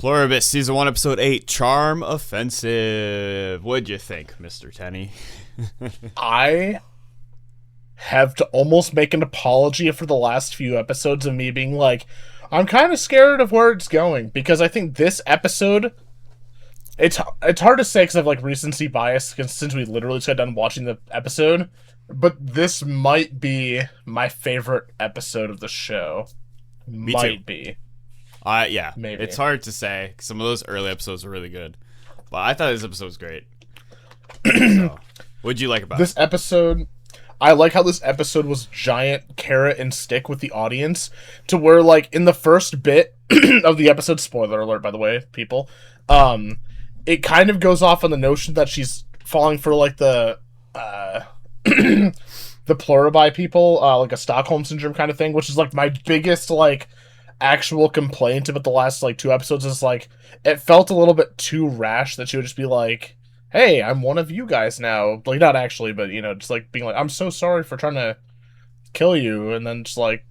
Pluribus, Season 1, Episode 8, Charm Offensive. What'd you think, Mr. Tenney? I have to almost make an apology for the last few episodes of me being like, I'm kind of scared of where it's going, because I think this episode, it's hard to say because I have like recency bias since we literally just got done watching the episode, but this might be my favorite episode of the show. Me might too. be. Yeah, Maybe. It's hard to say. Some of those early episodes were really good. But I thought this episode was great. So, what'd you like about This it? episode, I like how this episode was giant carrot and stick with the audience, to where, like, in the first bit of the episode, spoiler alert, by the way, people, it kind of goes off on the notion that she's falling for, like, the Pluribus people, like a Stockholm syndrome kind of thing, which is, like, my biggest, like, actual complaint about the last, like, two episodes is, like, it felt a little bit too rash that she would just be like, hey, I'm one of you guys now. Like, not actually, but, you know, just, like, being like, I'm so sorry for trying to kill you, and then just, like,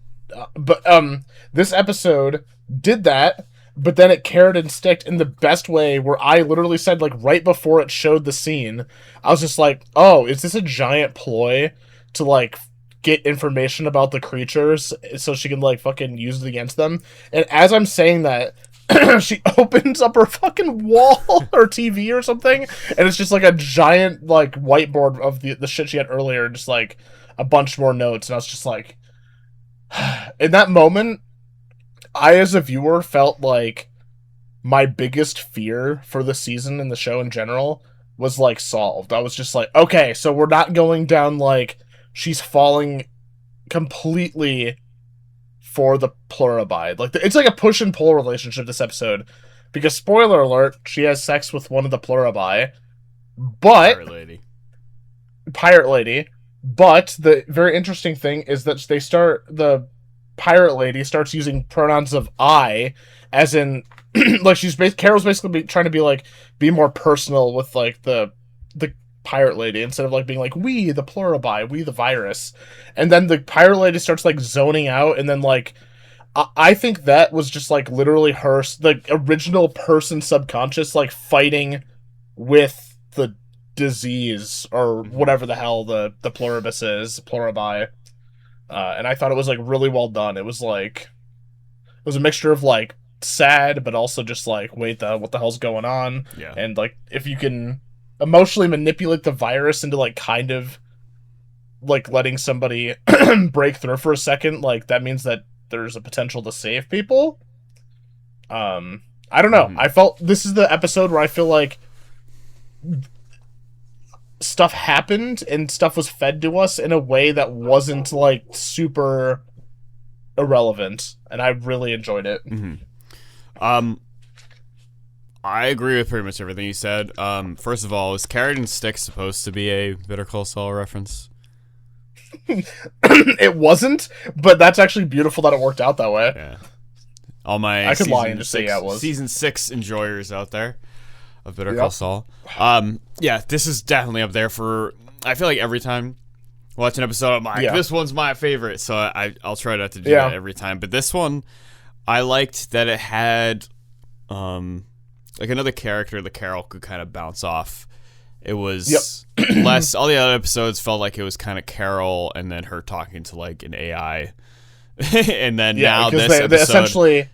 this episode did that, but then it carrot and sticked in the best way, where I literally said, like, right before it showed the scene, I was just like, oh, is this a giant ploy to, like, get information about the creatures so she can, like, fucking use it against them? And as I'm saying that, she opens up her fucking wall or TV or something, and it's just like a giant, like, whiteboard of the shit she had earlier, and just like a bunch more notes. And I was just like, in that moment, I as a viewer felt like my biggest fear for the season and the show in general was, like, solved. I was just like, okay, so we're not going down, like, she's falling completely for the Pluribus. Like, it's like a push and pull relationship this episode, because, spoiler alert, she has sex with one of the Pluribus, but Pirate Lady. But the very interesting thing is that the pirate lady starts using pronouns of I, as in, like, Carol's basically trying to be more personal with, like, the pirate lady, instead of, like, being like, we the Pluribus, we the virus. And then the pirate lady starts, like, zoning out, and then, like, I think that was just, like, literally her, the original person subconscious, like, fighting with the disease, or whatever the hell the Pluribus is, Pluribus. And I thought it was, like, really well done. It was, like, it was a mixture of, like, sad, but also just, like, wait, what the hell's going on? Yeah. And, like, if you can emotionally manipulate the virus into, like, kind of, like, letting somebody break through for a second, like, that means that there's a potential to save people. I don't know. I felt this is the episode where I feel like stuff happened and stuff was fed to us in a way that wasn't, like, super irrelevant, and I really enjoyed it. I agree with pretty much everything you said. First of all, is Carrot and Stick supposed to be a Better Call Saul reference? It wasn't, but that's actually beautiful that it worked out that way. Yeah. All my I could lie and just say yeah, it was. Season 6 enjoyers out there of Better Call Saul. Yeah, this is definitely up there for, I feel like every time I watch an episode, I'm like, this one's my favorite, so I'll try not to do that every time. But this one, I liked that it had like another character that Carol could kind of bounce off. It was less, all the other episodes felt like it was kind of Carol and then her talking to, like, an AI. And then now this episode, they essentially,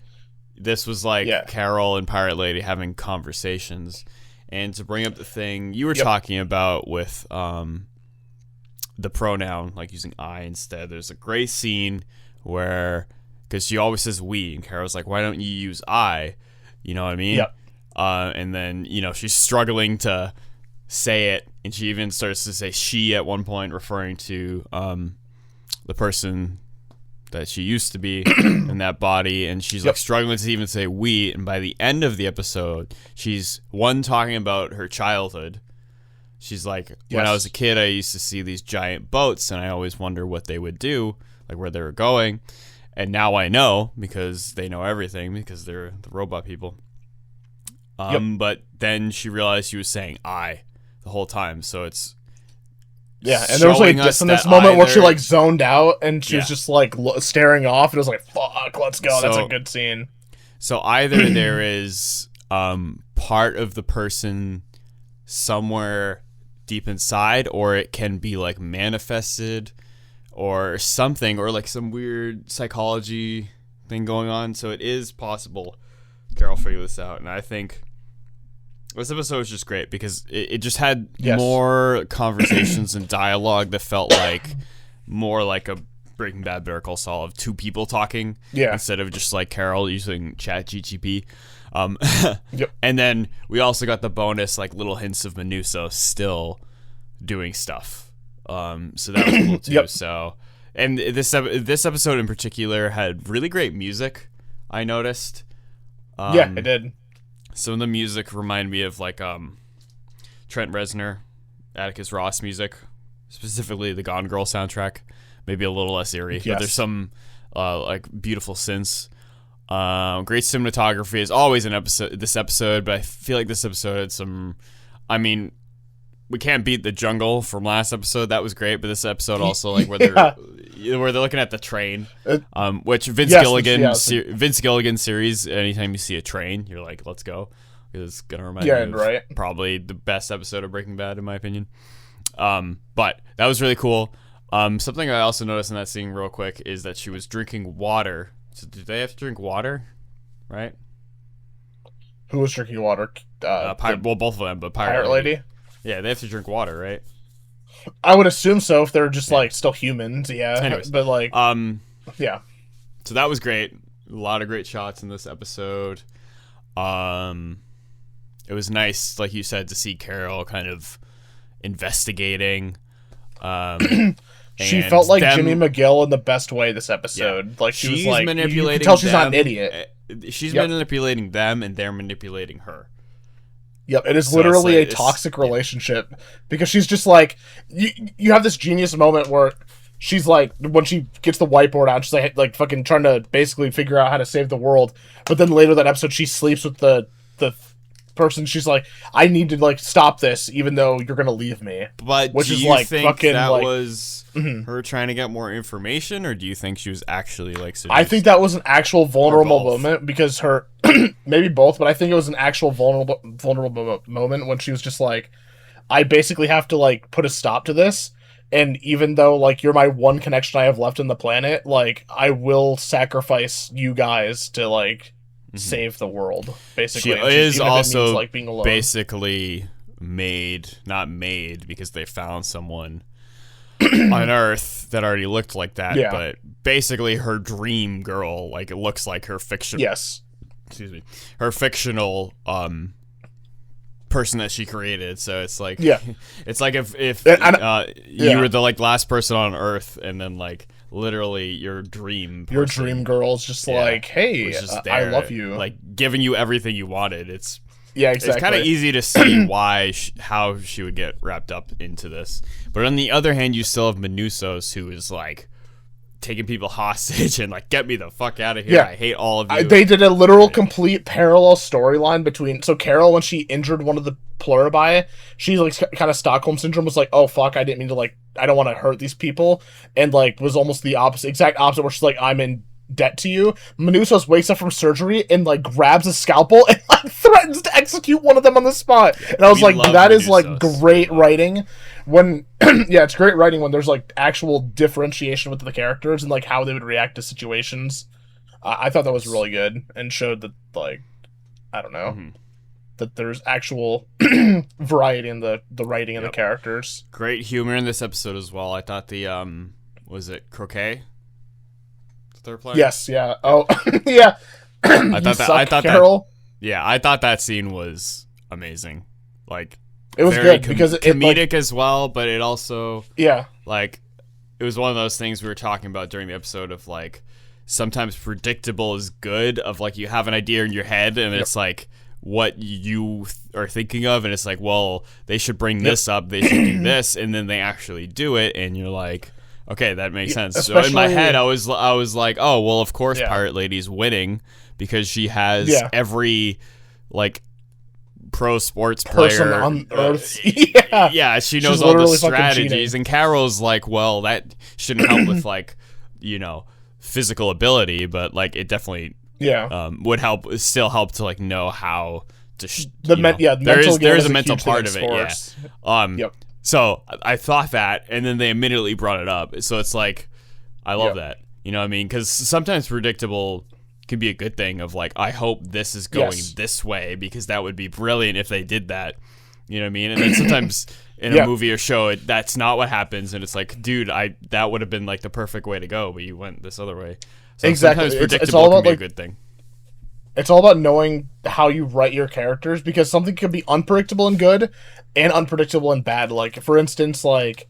this was like Carol and Pirate Lady having conversations. And to bring up the thing you were talking about with the pronoun, like using I instead, there's a great scene where, because she always says we, and Carol's like, why don't you use I? You know what I mean? And then, you know, she's struggling to say it, and she even starts to say she at one point, referring to the person that she used to be in that body, and she's like struggling to even say we. And by the end of the episode, she's talking about her childhood. She's like, when I was a kid, I used to see these giant boats, and I always wonder what they would do, like where they were going. And now I know, because they know everything, because they're the robot people. But then she realized she was saying I the whole time, so it's and there was, like, a dissonance moment where she, like, zoned out, and she was just, like, staring off, and it was like, fuck, let's go. That's a good scene. So either there is part of the person somewhere deep inside, or it can be like manifested or something, or like some weird psychology thing going on. So it is possible Carol figured this out, and I think this episode was just great because it just had more conversations and dialogue that felt like more like a Breaking Bad Better Call Saul of two people talking instead of just like Carol using ChatGPT. And then we also got the bonus like little hints of Menuso still doing stuff. So that was cool too. So, and this episode in particular had really great music, I noticed. It did. Some of the music reminded me of like Trent Reznor, Atticus Ross music, specifically the Gone Girl soundtrack. Maybe a little less eerie, but there's some like beautiful synths. Great cinematography is always this episode, but I feel like this episode had some. I mean, we can't beat the jungle from last episode. That was great, but this episode also like where they're looking at the train, which Vince Gilligan series. Anytime you see a train, you're like, let's go. It's gonna remind me of probably the best episode of Breaking Bad in my opinion. But that was really cool. Something I also noticed in that scene real quick is that she was drinking water. So did they have to drink water? Right? Who was drinking water? Well, both of them, but Pirate Lady. Yeah, they have to drink water, right? I would assume so if they're just like still humans, Anyways, but like, yeah. So that was great. A lot of great shots in this episode. It was nice, like you said, to see Carol kind of investigating. She felt like Jimmy McGill in the best way this episode. Yeah. Like she's like manipulating. You can tell she's not an idiot. She's manipulating them, and they're manipulating her. Yep, it is literally a toxic relationship because she's just like you have this genius moment where she's like when she gets the whiteboard out, she's like fucking trying to basically figure out how to save the world. But then later that episode, she sleeps with the person. She's like, I need to like stop this, even though you're gonna leave me. But which do is you like think fucking that like, was her trying to get more information, or do you think she was actually like? Seduced? I think that was an actual vulnerable moment because her maybe both, but I think it was an actual vulnerable moment when she was just like, I basically have to like put a stop to this, and even though like you're my one connection I have left on the planet, like I will sacrifice you guys to like. Save the world, basically. She is also like being alone. Basically not made because they found someone on Earth that already looked like that. Yeah. But basically, her dream girl, like it looks like her fiction. Yes. Excuse me. Her fictional person that she created. So it's like it's like if you were the like last person on Earth, and then like. Literally, your dream girl's just like, hey, there, I love you, like giving you everything you wanted. It's exactly. It's kind of easy to see why how she would get wrapped up into this. But on the other hand, you still have Menusos, who is like taking people hostage and like get me the fuck out of here. I hate all of you. They did a literal complete parallel storyline between. So Carol, when she injured one of the Pluribus, she's like kind of Stockholm syndrome, was like, oh fuck, I didn't mean to like. I don't want to hurt these people, and like was almost the exact opposite, where she's like, I'm in debt to you. Menusos wakes up from surgery and like grabs a scalpel and like threatens to execute one of them on the spot. And I was like, that is like great writing. When it's great writing when there's like actual differentiation with the characters and like how they would react to situations. I thought that was really good and showed that like I don't know. Mm-hmm. That there's actual variety in the writing and the characters. Great humor in this episode as well. I thought the was it Croquet? Third player? Yes, yeah. Oh, yeah. I thought Carol. I thought that scene was amazing. Like it was very good because comedic like, as well, but it also like it was one of those things we were talking about during the episode of like sometimes predictable is good. Of like you have an idea in your head and it's like. What you are thinking of, and it's like, well, they should bring this up, they should do this, and then they actually do it, and you're like, okay, that makes sense. So in my head, I was like, oh, well, of course, Pirate Lady's winning because she has every like pro sports person player on Earth. She knows all the strategies, and Carol's like, well, that shouldn't help with like, physical ability, but like it definitely would still help to like know how to there is a mental part of it. So I thought that, and then they immediately brought it up. So it's like, I love that. You know what I mean? Because sometimes predictable can be a good thing of like, I hope this is going this way, because that would be brilliant if they did that. You know what I mean? And then sometimes in a movie or show, that's not what happens. And it's like, dude, that would have been like the perfect way to go, but you went this other way. So exactly. Sometimes predictable can be a good thing. It's all about knowing how you write your characters, because something can be unpredictable and good and unpredictable and bad. Like, for instance, like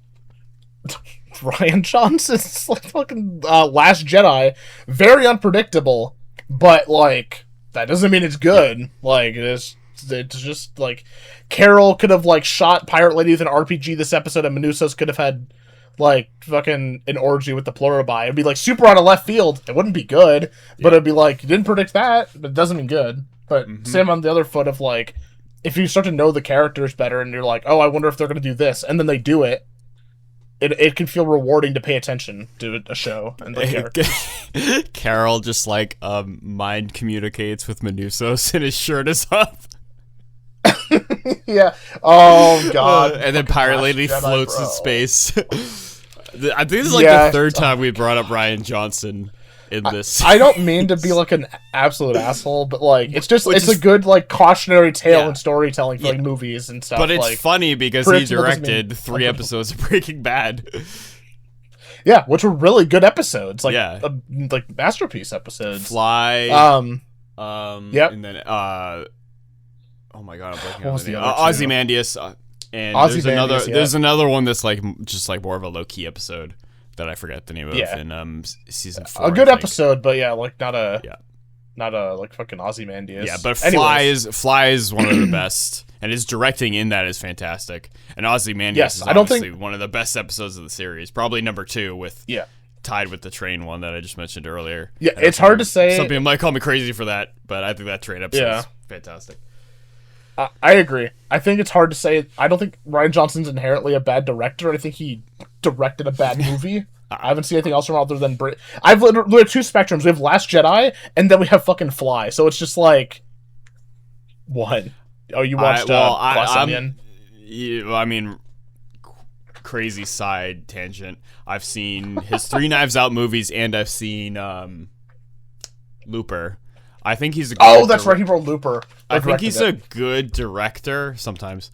Rian Johnson's like fucking Last Jedi, very unpredictable, but like that doesn't mean it's good. Like it's just like Carol could have like shot Pirate Lady with an RPG this episode, and Menusos could have had like fucking an orgy with the Pluribus. It'd be like super out of left field. It wouldn't be good, but it'd be like, you didn't predict that, but it doesn't mean good. But same on the other foot of like, if you start to know the characters better and you're like, oh, I wonder if they're going to do this, and then they do it, it can feel rewarding to pay attention to a show and the characters. Carol just like mind communicates with Menusos and his shirt is up. Yeah. Oh god. And then Pirate Lady floats in space. I think this is like the third time we brought up Rian Johnson in this. I don't mean to be like an absolute asshole, but like it's a good like cautionary tale and storytelling for like movies and stuff. But it's like, funny because he directed 3 episodes of Breaking Bad. Yeah, which were really good episodes. Like like masterpiece episodes. Fly. Yep. And then oh my god, I'm blanking on the name. Ozymandias. And there's another one that's like just like more of a low key episode that I forget the name of in season 4. A good episode, but like not a like fucking Ozymandias. Yeah, but Fly is one of the best, and his directing in that is fantastic. And Ozymandias is obviously one of the best episodes of the series, probably number 2 with tied with the train one that I just mentioned earlier. Yeah, it's hard to say. Some people might call me crazy for that, but I think that train episode is fantastic. I agree. I think it's hard to say. I don't think Rian Johnson's inherently a bad director. I think he directed a bad movie. I haven't seen anything else from other than I've literally 2 spectrums. We have Last Jedi, and then we have fucking Fly. So it's just like, what? Oh, you watched Glass Onion? I mean, crazy side tangent. I've seen his 3 Knives Out movies, and I've seen Looper. I think he's a good that's right. He wrote Looper. I think he's a good director. Sometimes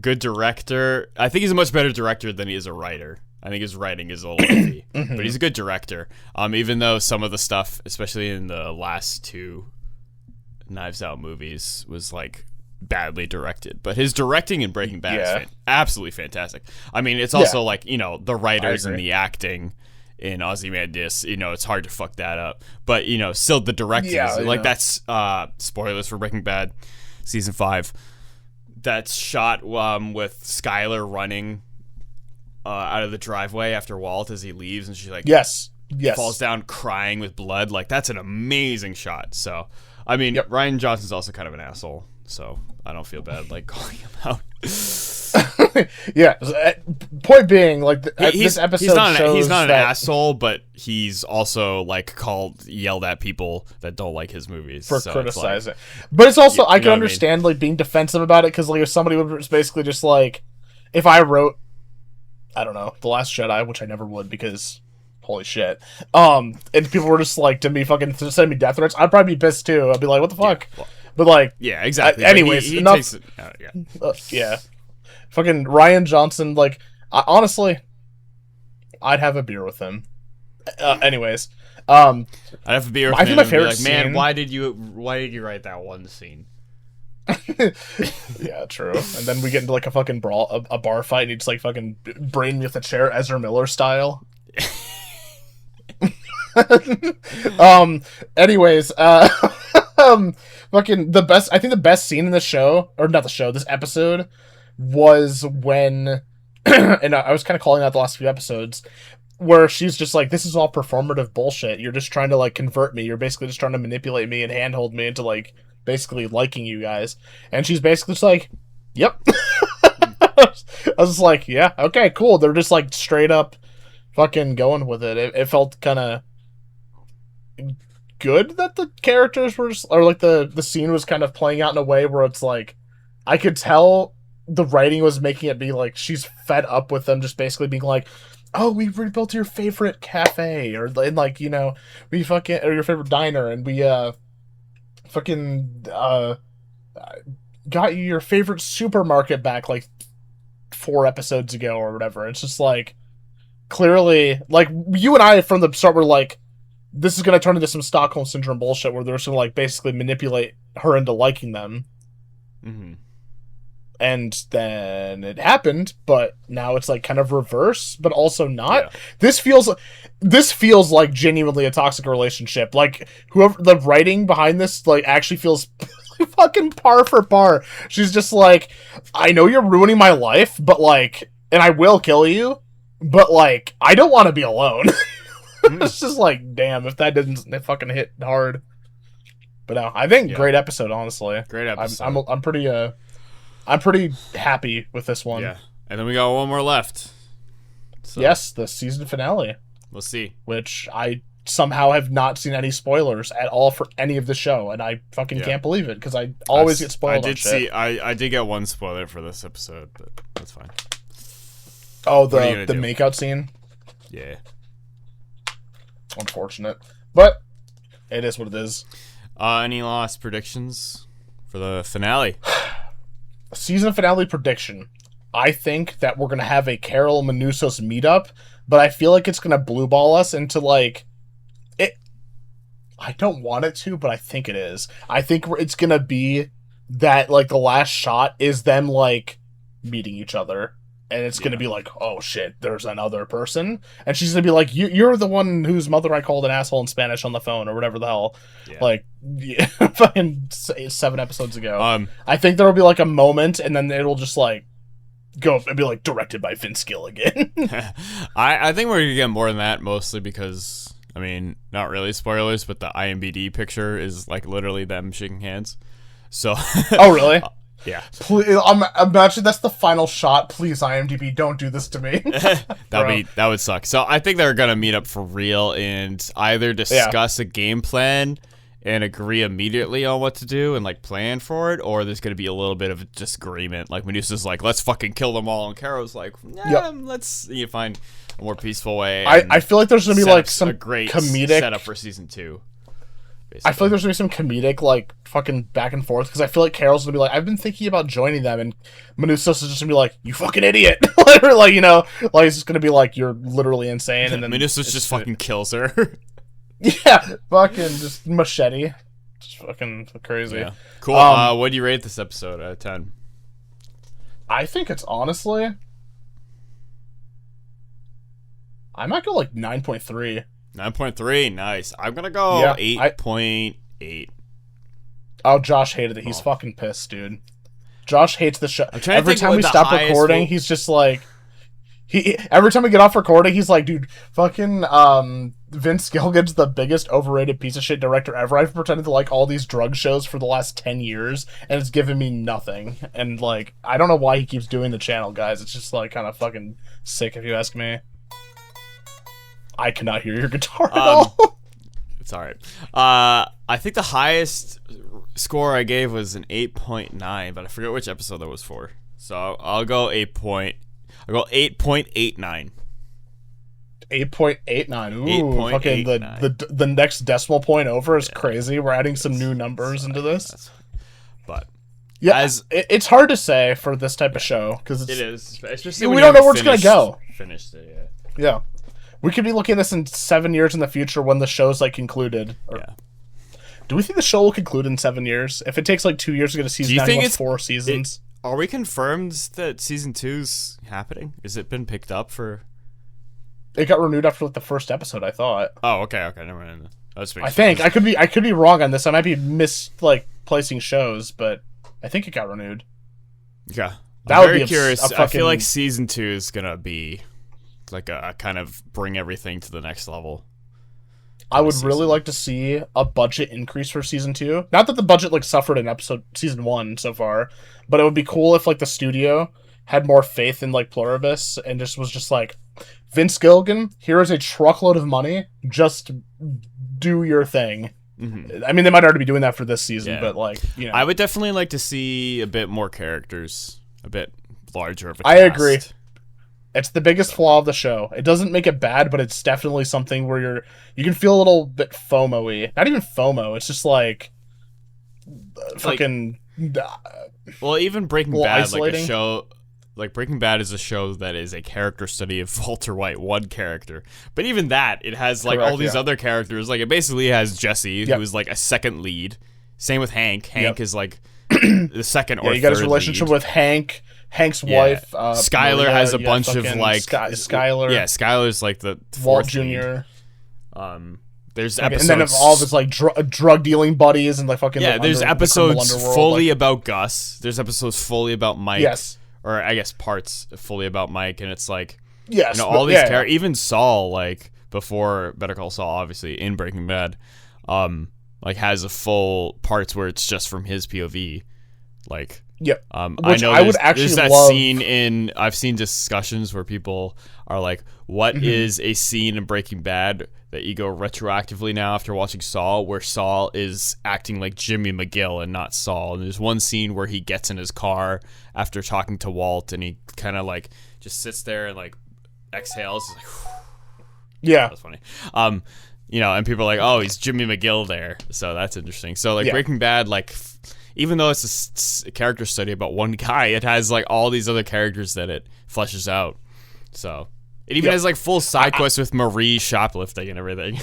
good director. I think he's a much better director than he is a writer. I think his writing is a little iffy, but he's a good director. Even though some of the stuff, especially in the last 2 Knives Out movies, was like badly directed, but his directing in Breaking Bad is absolutely fantastic. I mean, it's also like, the writers and the acting in Ozymandias, it's hard to fuck that up. But, still the directing is like that's spoilers for Breaking Bad season 5. That's shot with Skylar running out of the driveway after Walt as he leaves, and she like falls down crying with blood. Like, that's an amazing shot. So, I mean, Rian Johnson's also kind of an asshole, so I don't feel bad like calling him out. Point being, like, this episode he's not an asshole, but he's also like yelled at people that don't like his movies for criticizing. But it's also I can understand like being defensive about it, because like if somebody was basically just like, if I wrote, I don't know, The Last Jedi, which I never would because holy shit, and people were just like to me fucking send me death threats, I'd probably be pissed too. I'd be like, what the fuck? But like, exactly. Anyways, he enough. Takes it, Fucking Rian Johnson, like, honestly, I'd have a beer with him. Anyways, I'd have a beer with him. I think my favorite like, man, why did you write that one scene? Yeah, true. And then we get into like a fucking brawl, a bar fight, and he just like fucking brain me with a chair, Ezra Miller style. Anyways, fucking the best. I think the best scene in the show, or not the show, this episode, was when, and I was kind of calling out the last few episodes, where she's just like, this is all performative bullshit. You're just trying to like convert me. You're basically just trying to manipulate me and handhold me into like basically liking you guys. And she's basically just like, yep. I was just like, yeah, okay, cool. They're just like straight up fucking going with it. It felt kind of good that the characters were just, or like the scene was kind of playing out in a way where it's like I could tell the writing was making it be like she's fed up with them just basically being like, oh, we rebuilt your favorite cafe, or like, you know, we fucking, or your favorite diner, and we fucking got you your favorite supermarket back like 4 episodes ago or whatever. It's just like, clearly, like, you and I from the start were like, this is going to turn into some Stockholm Syndrome bullshit where they're just going to, like, basically manipulate her into liking them. Mm-hmm. And then it happened, but now it's, like, kind of reverse, but also not. Yeah. This feels like genuinely a toxic relationship. Like, whoever, the writing behind this, like, actually feels fucking par for par. She's just like, I know you're ruining my life, but, like, and I will kill you, but, like, I don't want to be alone. It's just like, damn, if that didn't fucking hit hard. But no, I think great episode, honestly. Great episode. I'm pretty happy with this one. Yeah, and then we got one more left. So. Yes, the season finale. We'll see. Which I somehow have not seen any spoilers at all for any of the show, and I fucking can't believe it because I always get spoiled. I did get one spoiler for this episode, but that's fine. Oh, the makeout scene. Yeah. Unfortunate, but it is what it is. Any last predictions for the finale? Season finale prediction. I think that we're gonna have a Carol Manousos meetup, but I feel like it's gonna blue ball us into like it. I don't want it to, but I think it is. I think it's gonna be that like the last shot is them like meeting each other. And it's going to be like, oh, shit, there's another person. And she's going to be like, you're the one whose mother I called an asshole in Spanish on the phone or whatever the hell. Yeah. Like, fucking 7 episodes ago. I think there will be like a moment and then it'll just like go and be like directed by Vince Gill again. I think we're going to get more than that, mostly because, I mean, not really spoilers, but the IMDb picture is like literally them shaking hands. So. Oh, really? Yeah. Please, imagine that's the final shot. Please, IMDb, don't do this to me. That would suck. So I think they're gonna meet up for real and either discuss a game plan and agree immediately on what to do and like plan for it, or there's gonna be a little bit of a disagreement. Like Medusa's like, let's fucking kill them all, and Caro's like, let's find a more peaceful way. I feel like there's gonna be like some great comedic setup for season 2. Basically. I feel like there's gonna be some comedic, like, fucking back and forth, because I feel like Carol's gonna be like, I've been thinking about joining them, and Manousos is just gonna be like, you fucking idiot! Like, you know, like, it's just gonna be like, you're literally insane, and then... Manousos just fucking kills her. Yeah, fucking just machete. Just fucking crazy. Yeah. Cool, what do you rate this episode out of 10? I think it's honestly... I might go, like, 9.3. 9.3, nice. I'm gonna go 8.8. Oh, Josh hated it. He's fucking pissed, dude. Josh hates the show. Every time we stop recording, he's just like... Every time we get off recording, he's like, dude, fucking Vince Gilligan's the biggest overrated piece of shit director ever. I've pretended to like all these drug shows for the last 10 years, and it's given me nothing. And, like, I don't know why he keeps doing the channel, guys. It's just, like, kind of fucking sick, if you ask me. I cannot hear your guitar at all. It's alright. I think the highest score I gave was an 8.9, but I forget which episode that was for. So I'll go 8.89. 8.89. Ooh, fucking the next decimal point over is crazy. We're adding some new numbers into this. But yeah, it's hard to say for this type of show because it is. Especially we don't know where it's gonna go. Finished it, yeah. We could be looking at this in 7 years in the future when the show's like concluded. Do we think the show will conclude in 7 years? If it takes like 2 years to get a season, do you think it's 4 seasons? Are we confirmed that season 2's happening? Has it been picked up for? It got renewed after like the first episode, I thought. Oh, okay, never mind. I think I could be wrong on this. I might be placing shows, but I think it got renewed. Yeah, I'm very curious. I feel like season 2 is gonna be like a kind of bring everything to the next level. I would really like to see a budget increase for season 2. Not that the budget like suffered in season 1 so far, but it would be cool if like the studio had more faith in like Pluribus and was just like, Vince Gilligan, here is a truckload of money, just do your thing. Mm-hmm. I mean, they might already be doing that for this season, but like, you know, I would definitely like to see a bit more characters, a bit larger of a cast. I agree. It's the biggest flaw of the show. It doesn't make it bad, but it's definitely something where you can feel a little bit FOMO-y. Not even FOMO. It's just like fucking. Well, even Breaking Bad, isolating. like a show. Like, Breaking Bad is a show that is a character study of Walter White, one character. But even that, it has, like, all these other characters. Like, it basically has Jesse, who is, like, a second lead. Same with Hank. Hank is, like, the second or third you got his relationship lead. with Hank's wife. Skyler Maria, has a bunch of, like... Skyler. Yeah, Skyler's, like, the Walt fourth Jr. lead. There's episodes... And then of all of his, like, drug-dealing buddies and, like, fucking... Yeah, there's episodes fully about Gus. There's episodes fully about Mike. Yes. Or I guess parts fully about Mike, and it's like, yes, you know, all these characters, even Saul, like before Better Call Saul, obviously in Breaking Bad, like has a full parts where it's just from his POV, like, yep. I know I would actually there's that love... scene in I've seen discussions where people are like, what is a scene in Breaking Bad that you go retroactively now after watching Saul, where Saul is acting like Jimmy McGill and not Saul. And there's one scene where he gets in his car after talking to Walt, and he kind of like just sits there and like exhales. He's like, yeah, that's funny. You know, and people are like, oh, he's Jimmy McGill there, so that's interesting. So like Breaking Bad, like even though it's a character study about one guy, it has like all these other characters that it fleshes out. So. It even has like full side quests with Marie shoplifting and everything.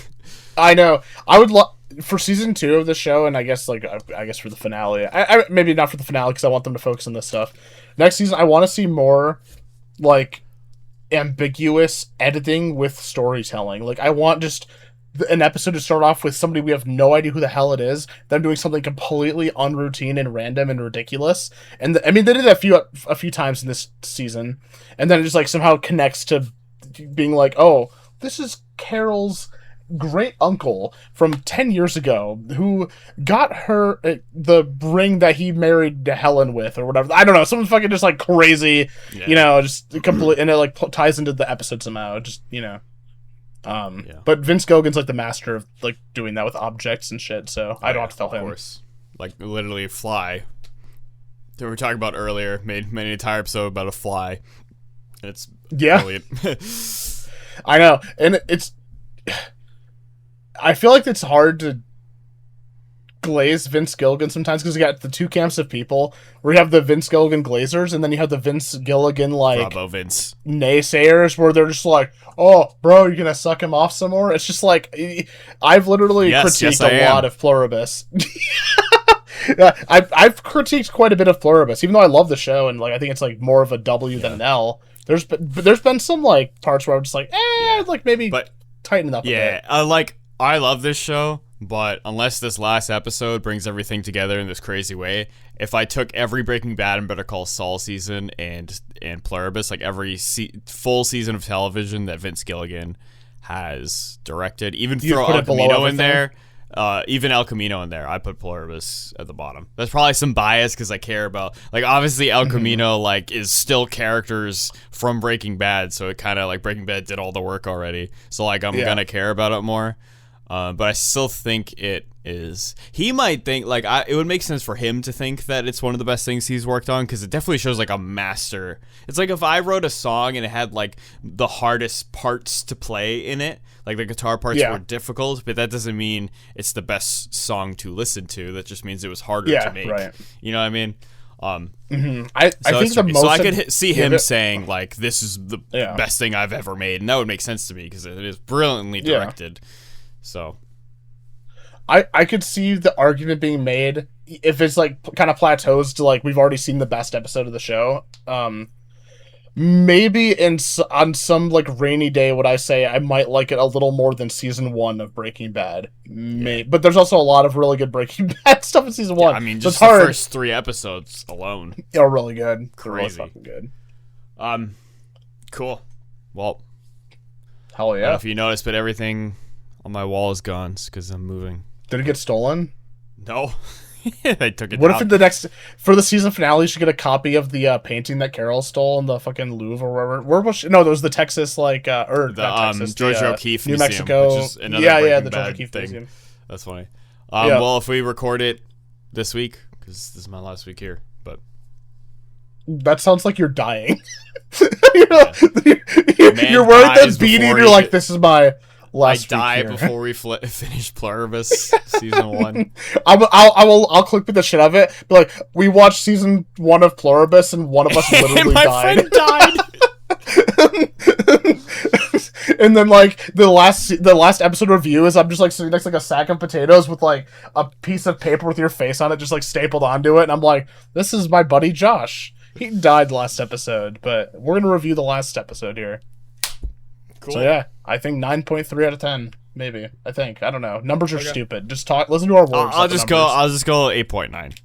I know. I would love for season 2 of the show, and I guess for the finale. I maybe not for the finale because I want them to focus on this stuff. Next season, I want to see more like ambiguous editing with storytelling. Like I want just an episode to start off with somebody we have no idea who the hell it is, them doing something completely unroutine and random and ridiculous. And I mean, they did that a few times in this season, and then it just like somehow connects to being like, oh, this is Carol's great uncle from 10 years ago who got her the ring that he married Helen with or whatever. I don't know, something fucking just like crazy, you know, just complete, and it like ties into the episode somehow, just, you know. But Vince Gilligan's like the master of like doing that with objects and shit, so I don't have to tell him. Of course. Like literally a fly that we were talking about earlier made an entire episode about a fly. It's brilliant. I know, and I feel like it's hard to glaze Vince Gilligan sometimes because you got the two camps of people where you have the Vince Gilligan glazers and then you have the Vince Gilligan like Bravo, Vince. naysayers where they're just like, oh bro, you're gonna suck him off some more. It's just like I've literally critiqued a lot of Pluribus. I've critiqued quite a bit of Pluribus, even though I love the show and like I think it's like more of a W than an L. There's been some like parts where I'm just like, like maybe tighten up a bit. I love this show, but unless this last episode brings everything together in this crazy way, if I took every Breaking Bad and Better Call Saul season and Pluribus, like every full season of television that Vince Gilligan has directed, even throw El Camino in there, even El Camino in there, I put Pluribus at the bottom. That's probably some bias because I care about, like, obviously El Camino like is still characters from Breaking Bad, so it kind of like Breaking Bad did all the work already, so like I'm gonna care about it more. But I still think it is. He might think like it would make sense for him to think that it's one of the best things he's worked on because it definitely shows like a master. It's like if I wrote a song and it had like the hardest parts to play in it, like the guitar parts were difficult, but that doesn't mean it's the best song to listen to. That just means it was harder to make. Right. You know what I mean? I think the most. So I could see him saying like, "This is the best thing I've ever made," and that would make sense to me because it is brilliantly directed. So I could see the argument being made if it's like kind of plateaus to like we've already seen the best episode of the show. Maybe on some like rainy day would I say I might like it a little more than season 1 of Breaking Bad. But there's also a lot of really good Breaking Bad stuff in season 1. I mean, just the first 3 episodes alone are really good. Crazy. They're really fucking good. Cool. Well, hell yeah. I don't know if you noticed, but everything on my wall is gone because I'm moving. Did it get stolen? No. They took it What down. if in the next for the season finale you should get a copy of the painting that Carol stole in the fucking Louvre or wherever? Where was she? No, there was the Texas or the not Texas, George O'Keeffe New Museum, Mexico. which is another the George O'Keeffe thing. Museum. That's funny. Well, if we record it this week, because this is my last week here, but that sounds like you're dying. You're wearing that beanie and you're like, this is my last week die here. before we finish Pluribus season 1. I'll click with the shit of it. Be like, we watched season 1 of Pluribus and one of us literally my friend died. And then like the last episode review is I'm just like sitting next to like a sack of potatoes with like a piece of paper with your face on it just like stapled onto it, and I'm like, this is my buddy Josh. He died last episode, but we're gonna review the last episode here. Cool. So yeah, I think 9.3 out of 10, maybe. I don't know. Numbers are stupid. Just listen to our words. I'll just go 8.9.